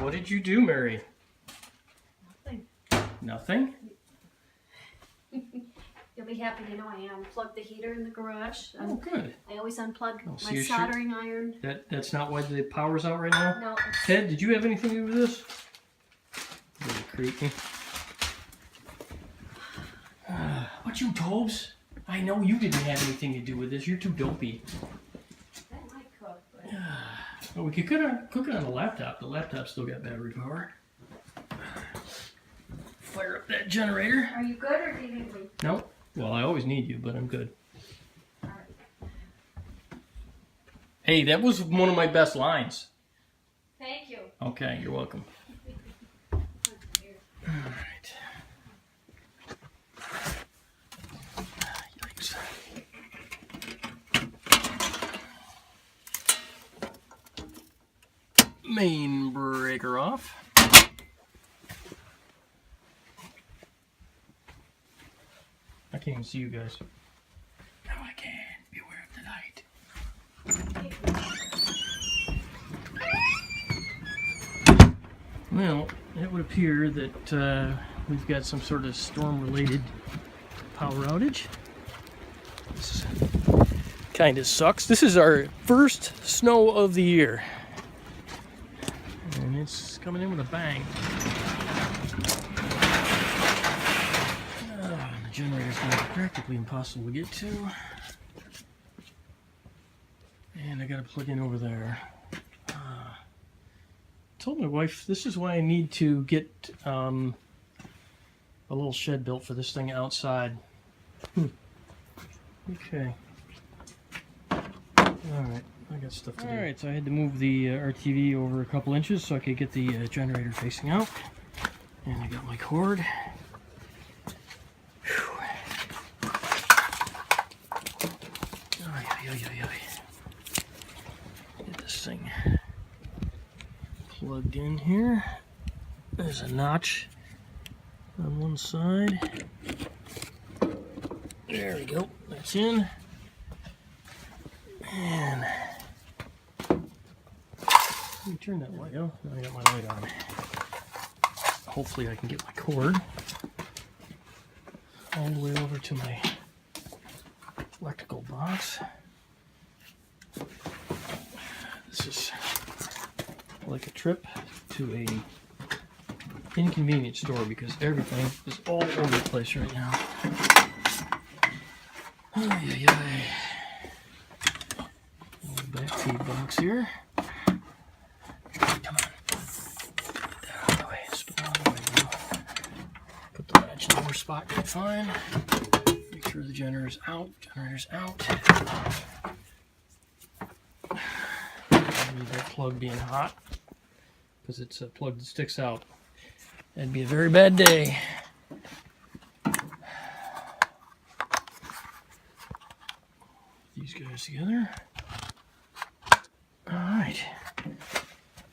What did you do, Mary? Nothing. Nothing? You'll be happy to know I unplugged the heater in the garage. Oh, good. I always unplug so my you're soldering iron. That's not why the power's out right now? No. Ted, did you have anything to do with this? Really creepy. What you, Tobes? I know you didn't have anything to do with this. You're too dopey. That might cook, but... Well, we could cook it on the laptop. The laptop still got battery power. Fire up that generator. Are you good or do you need me? No. Well, I always need you, but I'm good. All right. Hey, that was one of my best lines. Thank you. Okay, you're welcome. All right. Yikes. Main breaker off. I can't even see you guys. No, I can. Beware of the light. Well, it would appear that we've got some sort of storm-related power outage. This kind of sucks. This is our first snow of the year. And it's coming in with a bang. The generator's going to be practically impossible to get to. And I got to plug in over there. Told my wife this is why I need to get a little shed built for this thing outside. Okay. Alright, I got stuff to do. Alright, so I had to move the RTV over a couple inches so I could get the generator facing out. And I got my cord. Get this thing plugged in here. There's a notch on one side. There we go. That's in. And let me turn that light on. Now I got my light on. Hopefully I can get my cord all the way over to my electrical box. This is like a trip to a inconvenience store because everything is all over the place right now. Back feed box here. Come on. Get that out of the way. Spin out of the way now. Put the latch in the lower spot. Good, fine. Make sure the generator's out. Generator's out. I need that plug being hot because it's a plug that sticks out. That'd be a very bad day. These guys together. Alright.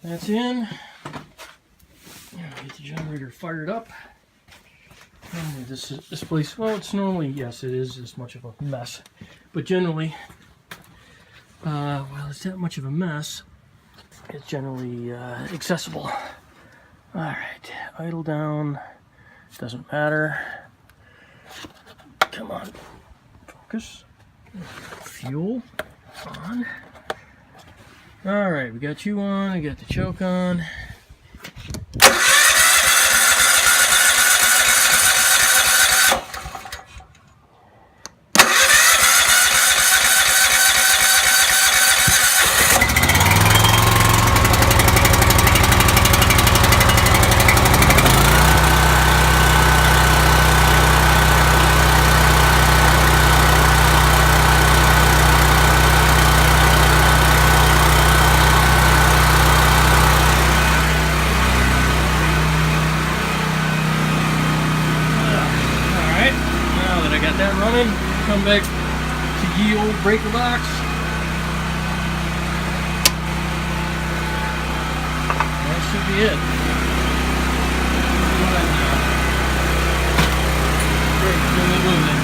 That's in. Get the generator fired up. Normally this place, well, it's normally, yes, it is this much of a mess. But generally, while it's that much of a mess, it's generally accessible. Alright, idle down, doesn't matter. Come on, focus. Fuel on. Alright, we got you on, we got the choke on. Come back to ye old breaker box. That should be it. Great, moving.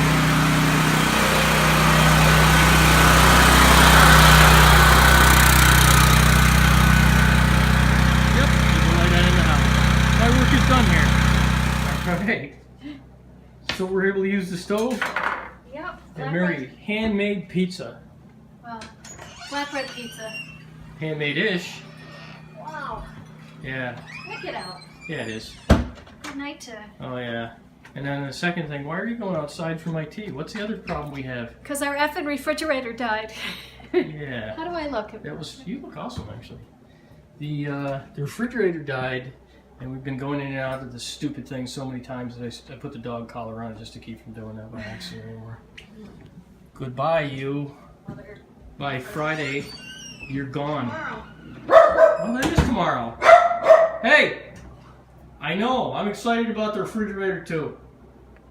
Yep, keep the light on work is done here. Alright. So we're able to use the stove Yep. and Mary, handmade pizza. Well, flatbread pizza. Handmade-ish. Wow. Yeah. Check it out. Yeah, it is. Good night to. Oh, yeah. And then the second thing, why are you going outside for my tea? What's the other problem we have? Because our effing refrigerator died. Yeah. How do I look? That was, you look awesome, actually. The refrigerator died, and we've been going in and out of this stupid thing so many times that I put the dog collar on it just to keep from doing that by accident anymore. Goodbye, you. Mother. By Friday, you're gone. Tomorrow. Well, that is tomorrow. Hey! I know, I'm excited about the refrigerator too.